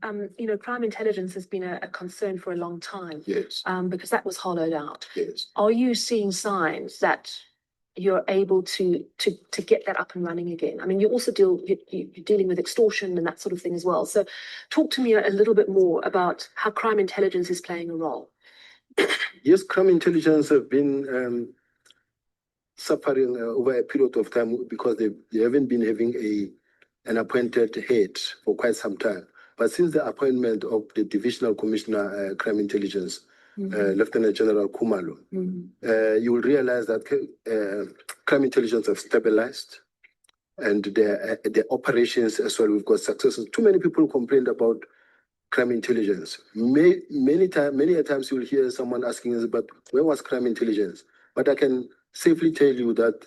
crime intelligence has been a concern for a long time. Yes. Because that was hollowed out. Yes. Are you seeing signs that you're able to get that up and running again? I mean, you're dealing with extortion and that sort of thing as well. So talk to me a little bit more about how crime intelligence is playing a role. Yes, crime intelligence have been suffering over a period of time because they haven't been having an appointed head for quite some time. But since the appointment of the Divisional Commissioner Crime Intelligence, Lieutenant General Khumalo, you will realize that crime intelligence have stabilized, and the operations as well, we've got successes. Too many people complained about crime intelligence. Many times you'll hear someone asking us, but where was crime intelligence? But I can safely tell you that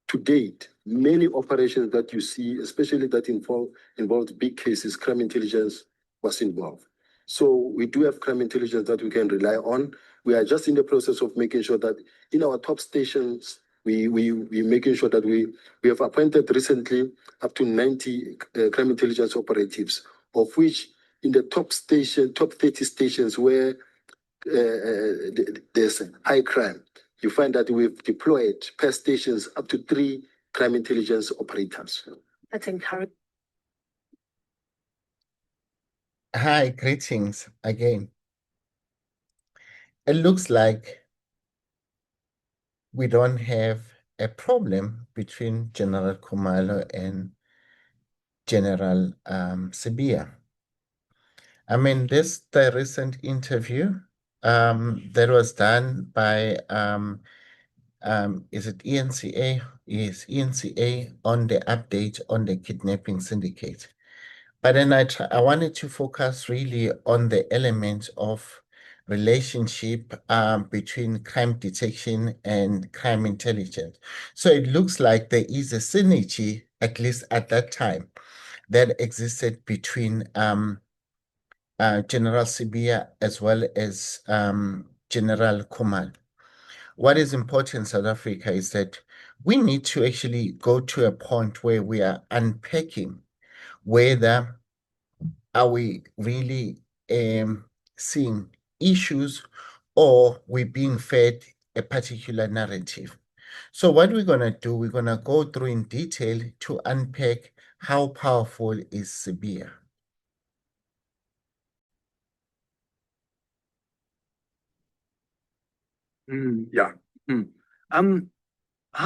to date, many operations that you see, especially that involved big cases, crime intelligence was involved. So we do have crime intelligence that we can rely on. We are just in the process of making sure that in our top stations, we're making sure that we have appointed recently up to 90 crime intelligence operatives, of which in the top 30 stations where there's high crime, you find that we've deployed per stations up to 3 crime intelligence operators. That's encouraging. Hi, greetings again. It looks like we don't have a problem between General Khumalo and General Sibiya. I mean, the recent interview that was done by is it ENCA? Yes, ENCA on the update on the kidnapping syndicate. But then I wanted to focus really on the element of relationship between crime detection and crime intelligence. So it looks like there is a synergy, at least at that time, that existed between General Sibiya as well as General Khumalo. What is important in South Africa is that we need to actually go to a point where we are unpacking whether are we really seeing issues or we're being fed a particular narrative. So what we're going to do, we're going to go through in detail to unpack how powerful is Sibiya. Yeah.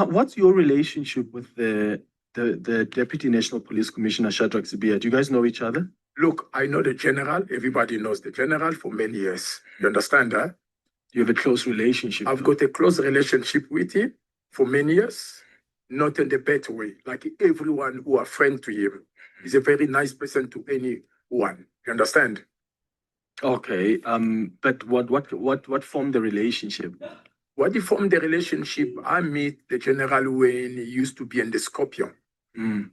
What's your relationship with the Deputy National Police Commissioner, Shadrack Sibiya? Do you guys know each other? Look, I know the general. Everybody knows the general for many years. You understand that? You have a close relationship. I've got a close relationship with him for many years, not in the bad way. Like everyone who are friend to him. He's a very nice person to anyone. You understand? Okay. But what formed the relationship? What formed the relationship? I met the general when he used to be in the Scorpion.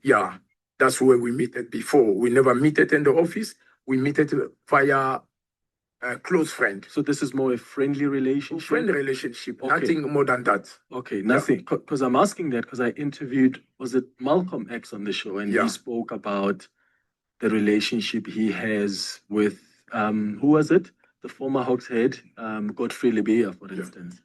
Yeah, that's where we met it before. We never met it in the office. We met it via a close friend. So this is more a friendly relationship? Friendly relationship, okay. Nothing more than that. Okay, nothing. Because I'm asking that because I interviewed, was it Malcolm X on the show? And he spoke about the relationship he has with, who was it? The former Hawks head, Godfrey Lebeya, for instance.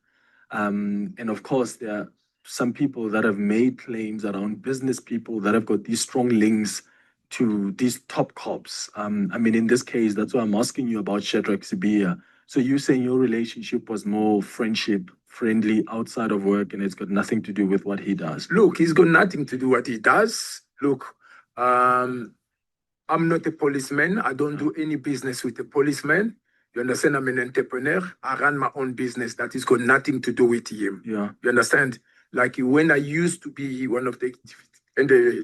And of course, there are some people that have made claims around business people that have got these strong links to these top cops. I mean, in this case, that's why I'm asking you about Shadrack Sibiya. So you're saying your relationship was more friendship, friendly outside of work, and it's got nothing to do with what he does? Look, he's got nothing to do what he does. Look, I'm not a policeman. I don't do any business with a policeman. You understand? I'm an entrepreneur. I run my own business. That has got nothing to do with him. Yeah. You understand? Like when I used to be one of the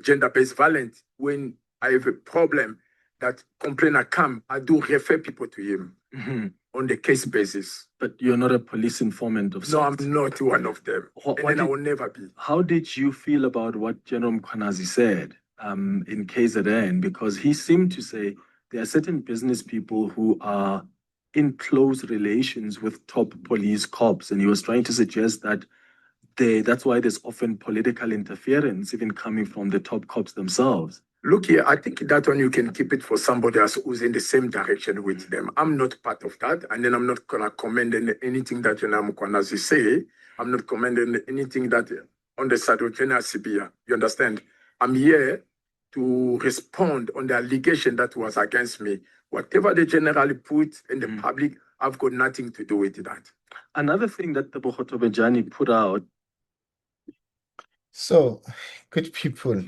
gender-based violence, when I have a problem that complainer come, I do refer people to him on the case basis. But you're not a police informant of sorts? No, I'm not one of them. I will never be. How did you feel about what General Mkhwanazi said in KZN? Because he seemed to say there are certain business people who are in close relations with top police cops, and he was trying to suggest that that's why there's often political interference, even coming from the top cops themselves. Look here, I think that one you can keep it for somebody else who's in the same direction with them. I'm not part of that, and then I'm not gonna comment on anything that Mkwanazi say. I'm not commenting anything that on the side of General Sibia. You understand? I'm here to respond on the allegation that was against me. Whatever the general put in the public, I've got nothing to do with that. Another thing that the Bogoto Benjani put out. So, good people,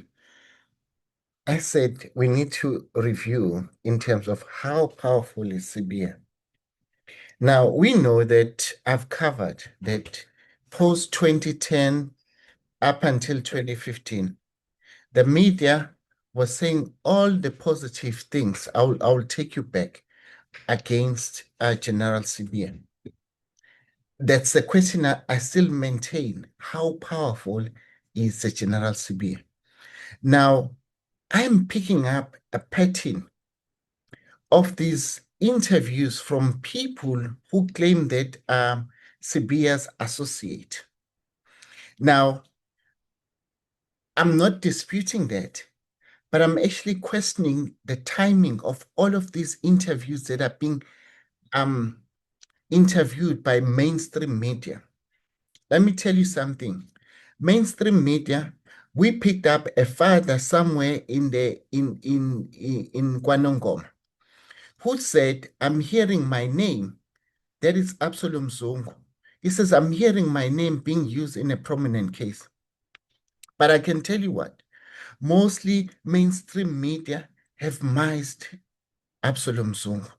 I said we need to review in terms of how powerful is CBN. Now, we know that I've covered that post 2010 up until 2015, the media was saying all the positive things. I will take you back against General CBN. That's the question I still maintain. How powerful is the General CBN? Now, I'm picking up a pattern of these interviews from people who claim that Sibia's associate. Now, I'm not disputing that, but I'm actually questioning the timing of all of these interviews that are being interviewed by mainstream media. Let me tell you something. Mainstream media, we picked up a father somewhere in KwaNongoma who said, I'm hearing my name. That is Absalom Zungu. He says, I'm hearing my name being used in a prominent case. But I can tell you what, mostly mainstream media have missed Absalom Zungu.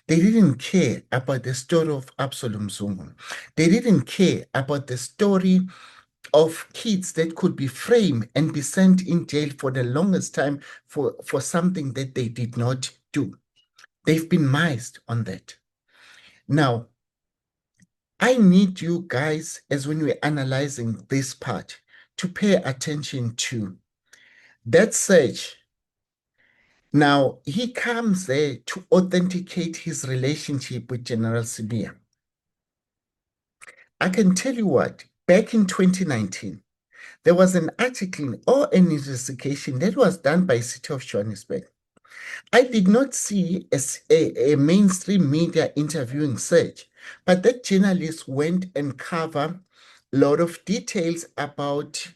They didn't care about the story of Absalom Zungu. They didn't care about the story of kids that could be framed and be sent in jail for the longest time for something that they did not do. They've been missed on that. Now, I need you guys, as when we're analyzing this part, to pay attention to that search. Now, he comes there to authenticate his relationship with General Sibia. I can tell you what, back in 2019, there was an article or an investigation that was done by City of Johannesburg. I did not see a mainstream media interviewing Serge, but that journalist went and covered a lot of details about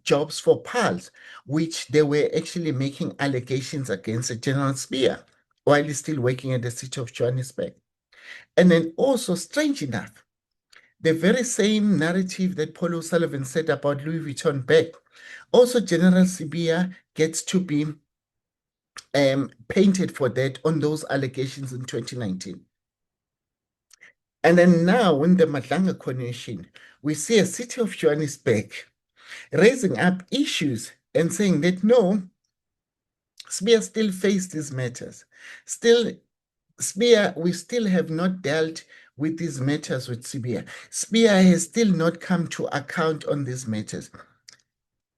jobs for PALS, which they were actually making allegations against General Spear while he's still working at the City of Johannesburg. And then also, strange enough, the very same narrative that Paul O'Sullivan said about Louis Vuitton bag, also General Sibia gets to be painted for that on those allegations in 2019. And then now in the Madlanga Convention, we see a City of Johannesburg raising up issues and saying that no, Spear still faced these matters. Still, Spear, we still have not dealt with these matters with Spear. Spear has still not come to account on these matters.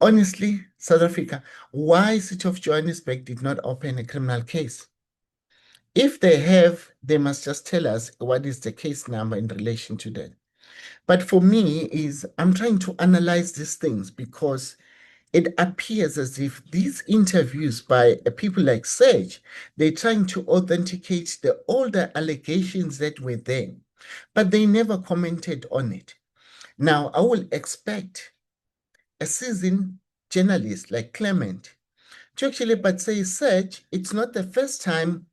Honestly, South Africa, why City of Johannesburg did not open a criminal case? If they have, they must just tell us what is the case number in relation to that. But for me, I'm trying to analyze these things because it appears as if these interviews by people like Serge, they're trying to authenticate all the allegations that were there, but they never commented on it. Now, I will expect a seasoned journalist like Clement to actually but say, Serge, it's not the first time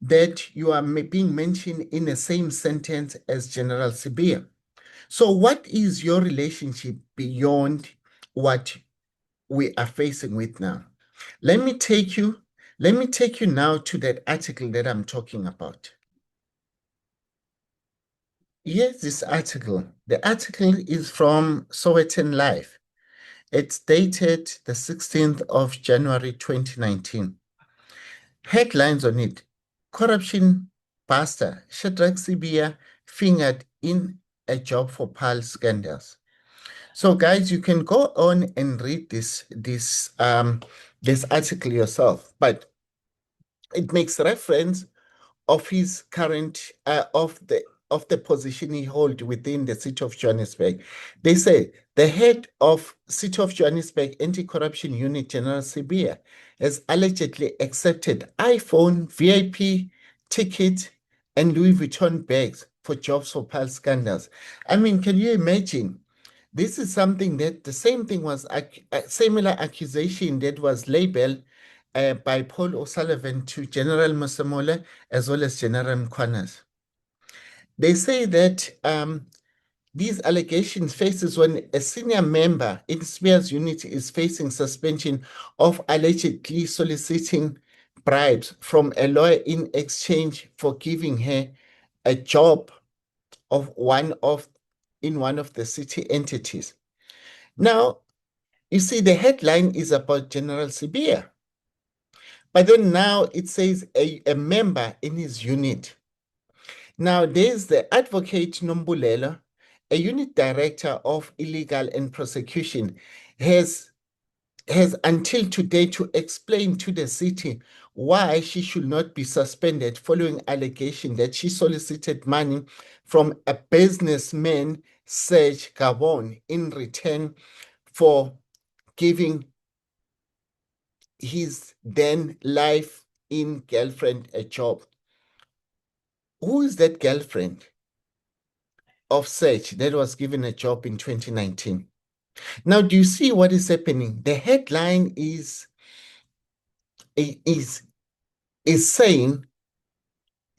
that you are being mentioned in the same sentence as General Sibia. So what is your relationship beyond what we are facing with now? Let me take you now to that article that I'm talking about. Here's this article. The article is from Sowetan Live. It's dated the 16th of January 2019. Headlines on it: corruption buster Shadrack Sibia fingered in a job for PAL scandals. So guys, you can go on and read this article yourself, but it makes reference of his current of the of the position he holds within the City of Johannesburg. They say the head of City of Johannesburg Anti-Corruption Unit, General Sibiya, has allegedly accepted iPhone, VIP tickets, and Louis Vuitton bags for Jobs for Pearl scandals. I mean, can you imagine? This is something that the same thing was a similar accusation that was labeled by Paul O'Sullivan to General Mosemola as well as General Mkhwanazi. They say that these allegations faces when a senior member in Spears unit is facing suspension of allegedly soliciting bribes from a lawyer in exchange for giving her a job in one of the city entities. Now, you see, the headline is about General Sibiya, but then now it says a member in his unit. Now, there's the advocate Nombulelo, a unit director of illegal and prosecution, has until today to explain to the city why she should not be suspended following allegation that she solicited money from a businessman, Serge Gabon, in return for giving his then live-in girlfriend a job. Who is that girlfriend of Serge that was given a job in 2019? Now, do you see what is happening? The headline is saying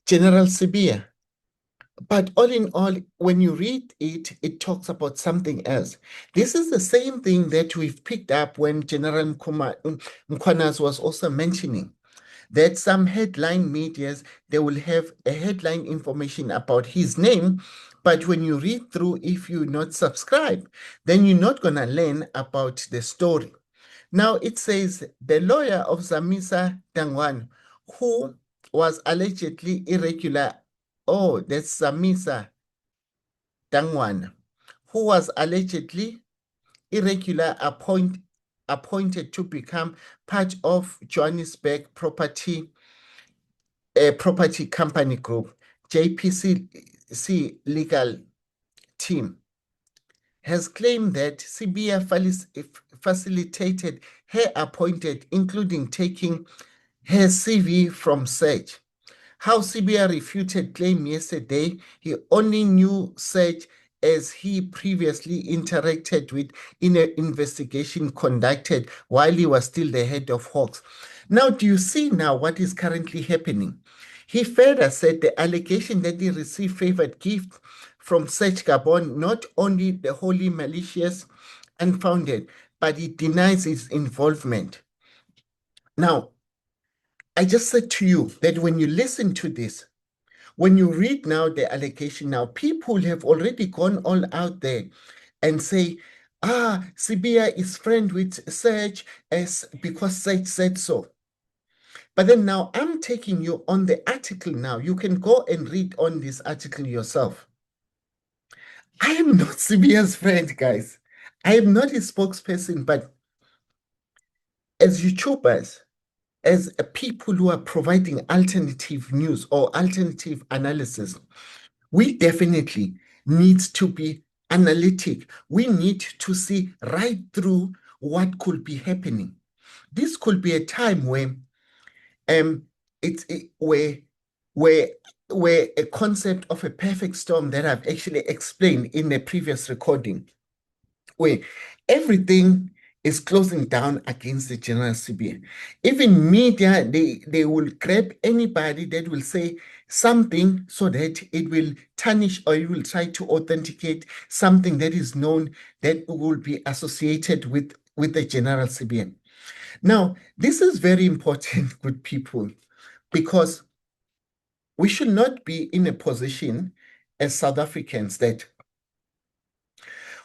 General Sibiya. But all in all, when you read it, it talks about something else. This is the same thing that we've picked up when General Mkhwanazi was also mentioning that some headline medias, they will have a headline information about his name, but when you read through, if you're not subscribed, then you're not going to learn about the story. Now, it says the lawyer of Zamisa Dangwan, who was allegedly irregular, oh, that's Zamisa Dangwan, who was allegedly irregular appointed to become part of Johannesburg Property Company Group, JPC legal team, has claimed that Sibiya facilitated her appointed, including taking her CV from Serge. How Sibiya refuted claim yesterday, he only knew Serge as he previously interacted with in an investigation conducted while he was still the head of Hawks. Now, do you see now what is currently happening? He further said the allegation that he received favored gift from Serge Gabon not only the wholly malicious, unfounded, but he denies his involvement. Now, I just said to you that when you listen to this, when you read now the allegation now, people have already gone all out there and say, Sibiya is friend with Serge because Serge said so. But then now I'm taking you on the article now. You can go and read on this article yourself. I am not Sibiya's friend, guys. I am not his spokesperson, but as YouTubers, as people who are providing alternative news or alternative analysis, we definitely need to be analytic. We need to see right through what could be happening. This could be a time where where a concept of a perfect storm that I've actually explained in the previous recording, where everything is closing down against the General Sibiya. Even media, they will grab anybody that will say something so that it will tarnish or it will try to authenticate something that is known that will be associated with the General Sibiya. Now, this is very important, good people, because we should not be in a position as South Africans that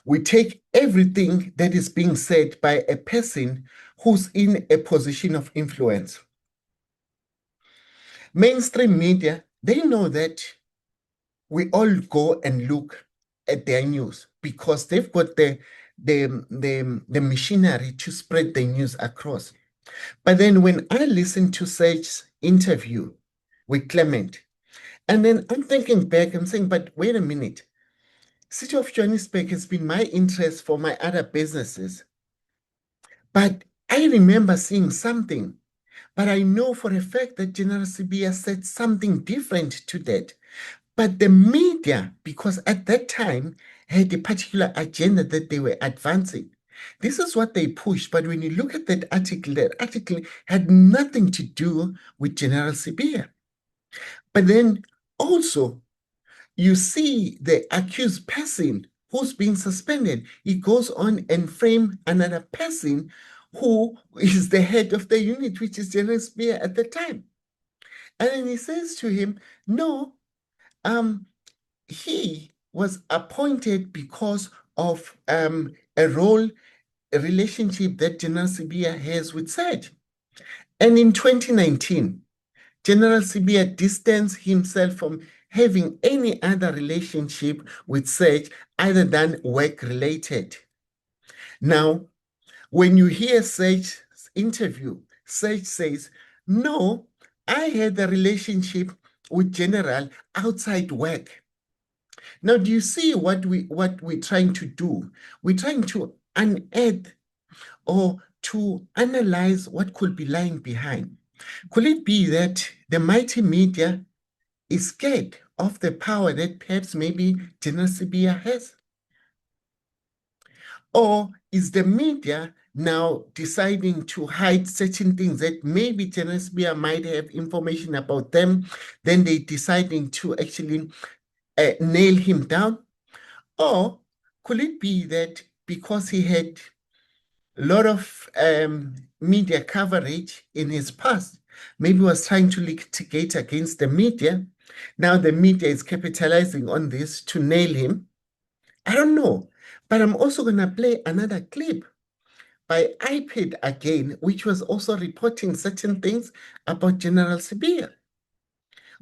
we take everything that is being said by a person who's in a position of influence. Mainstream media, they know that we all go and look at their news because they've got the machinery to spread the news across. But then when I listen to Serge's interview with Clement, And then I'm thinking back, I'm saying, but wait a minute. City of Johannesburg has been my interest for my other businesses. But I remember seeing something. But I know for a fact that General Sibiya said something different to that. But the media, because at that time, had a particular agenda that they were advancing. This is what they pushed. But when you look at that article had nothing to do with General Sibiya. But then also, you see the accused person who's being suspended. He goes on and frame another person who is the head of the unit, which is General Spear at the time. And then he says to him, no, he was appointed because of a relationship that General Sibiya has with Serge. And in 2019, General Sibiya distanced himself from having any other relationship with Serge other than work-related. Now, when you hear Serge's interview, Serge says, no, I had a relationship with General outside work. Now, do you see what we're trying to do? We're trying to unearth or to analyze what could be lying behind. Could it be that the mighty media is scared of the power that perhaps maybe General Sibiya has? Or is the media now deciding to hide certain things that maybe General Sibiya might have information about them, then they're deciding to actually nail him down? Or could it be that because he had a lot of media coverage in his past, maybe was trying to litigate against the media? Now the media is capitalizing on this to nail him. I don't know. But I'm also going to play another clip by iPad again, which was also reporting certain things about General Sibiya,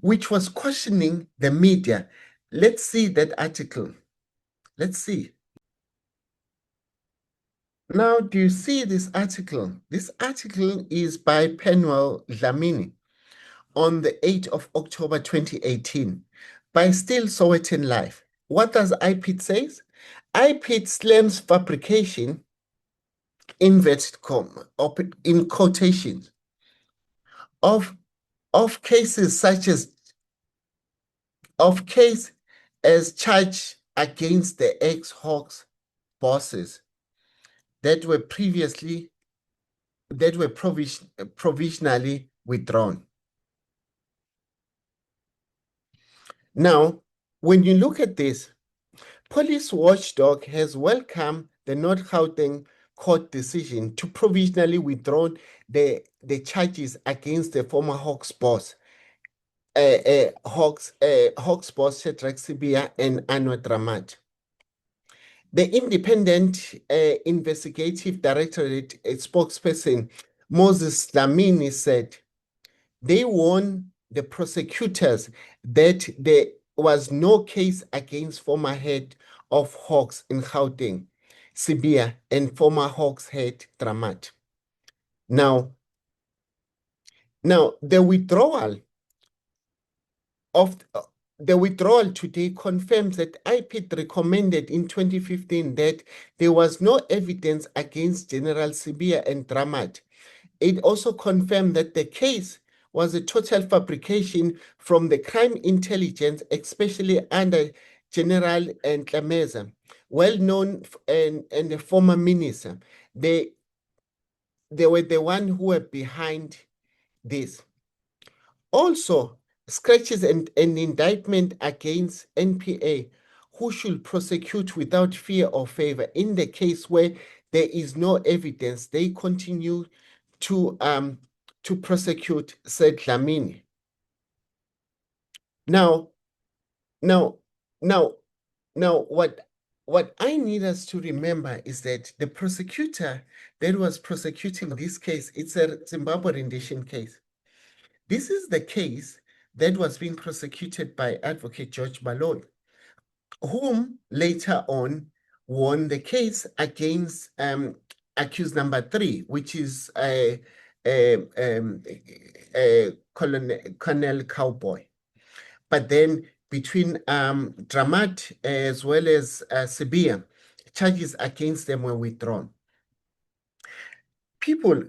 which was questioning the media. Let's see that article. Let's see. Now, do you see this article? This article is by Penuel Dlamini on the 8th of October 2018 by Still Sowetan Live. What does iPad say? iPad slams fabrication, inverted comma, in quotations, of cases such as charged against the ex-Hawks bosses that were provisionally withdrawn. Now, when you look at this, Police Watchdog has welcomed the North Gauteng court decision to provisionally withdraw the charges against the former Hawks boss, Hawks boss Shadrack Sibiya and Anwar Dramat. The Independent Investigative Directorate spokesperson Moses Dlamini said they warned the prosecutors that there was no case against former head of Hawks in Gauteng, Sibiya, and former Hawks head Dramat. Now, the withdrawal today confirms that iPad recommended in 2015 that there was no evidence against General Sibiya and Dramat. It also confirmed that the case was a total fabrication from the crime intelligence, especially under General Ntlhameza, well known and a former minister. They were the one who were behind this. Also, scratches and indictment against NPA, who should prosecute without fear or favor. In the case where there is no evidence, they continue to prosecute, said Dlamini. Now, what I need us to remember is that the prosecutor that was prosecuting this case, it's a Zimbabwe rendition case. This is the case that was being prosecuted by Advocate George Baloyi, whom later on won the case against accused number 3, which is Colonel Cowboy. but then between Dramat as well as Sibia, charges against them were withdrawn. People,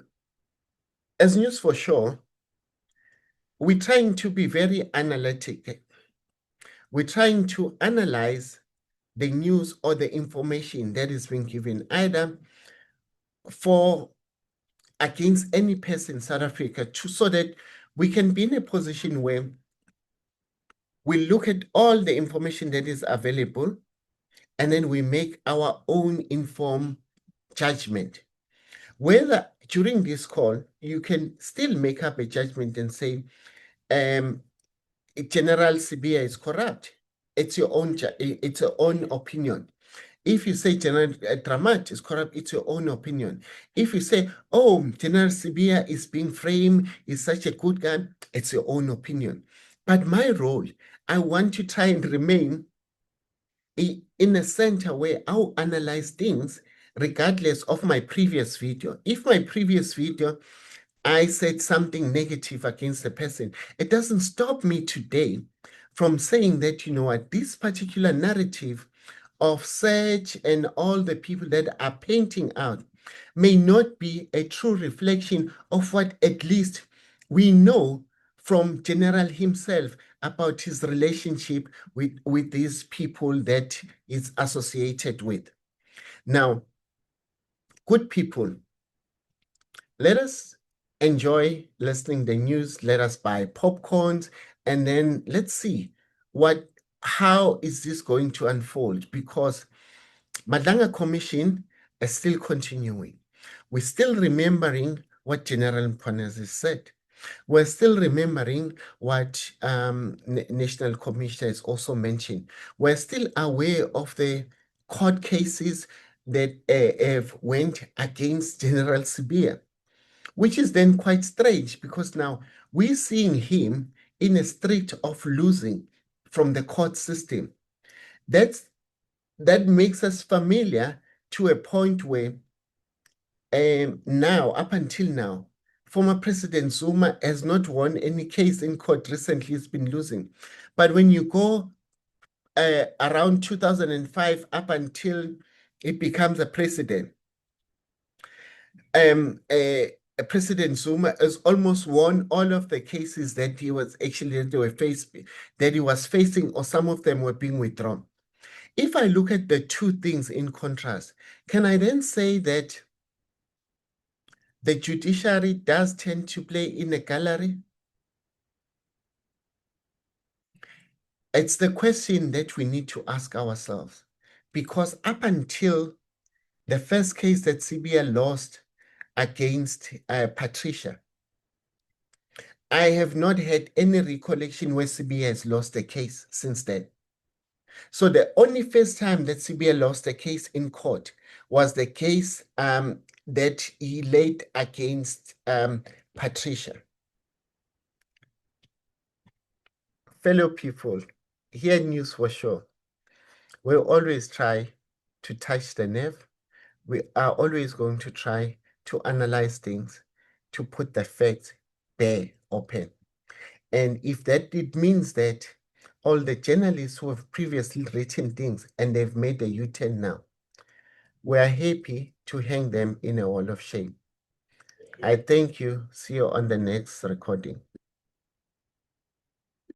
as News for Sure, we're trying to be very analytic. We're trying to analyze the news or the information that is being given either for against any person in South Africa so that we can be in a position where we look at all the information that is available and then we make our own informed judgment. Whether during this call, you can still make up a judgment and say, General Sibia is corrupt. It's your own opinion. If you say General Dramat is corrupt, it's your own opinion. If you say, oh, General Sibia is being framed, is such a good guy, it's your own opinion. But my role, I want to try and remain in a center where I'll analyze things regardless of my previous video. If my previous video, I said something negative against the person, it doesn't stop me today from saying that, you know what, this particular narrative of Serge and all the people that are painting out may not be a true reflection of what at least we know from General himself about his relationship with these people that is associated with. Now, good people, let us enjoy listening the news, let us buy popcorns, and then let's see how is this going to unfold, because Madlanga Commission is still continuing. We're still remembering what General Mkhwanazi said. We're still remembering what National Commissioner has also mentioned. We're still aware of the court cases that have went against General Sibia, which is then quite strange because now we're seeing him in a state of losing from the court system. That makes us familiar to a point where now, up until now, former President Zuma has not won any case in court recently, he's been losing. But when you go around 2005 up until it becomes a president, President Zuma has almost won all of the cases that he was facing, or some of them were being withdrawn. If I look at the two things in contrast, can I then say that the judiciary does tend to play in a gallery? It's the question that we need to ask ourselves, because up until the first case that Sibia lost against Patricia, I have not had any recollection where Sibia has lost a case since then. So the only first time that Sibia lost a case in court was the case that he laid against Patricia. Fellow people, here at News for Sure, we'll always try to touch the nerve. We are always going to try to analyze things, to put the facts bare open. And if it means that all the journalists who have previously written things and they've made a U-turn now, we are happy to hang them in a wall of shame. I thank you. See you on the next recording.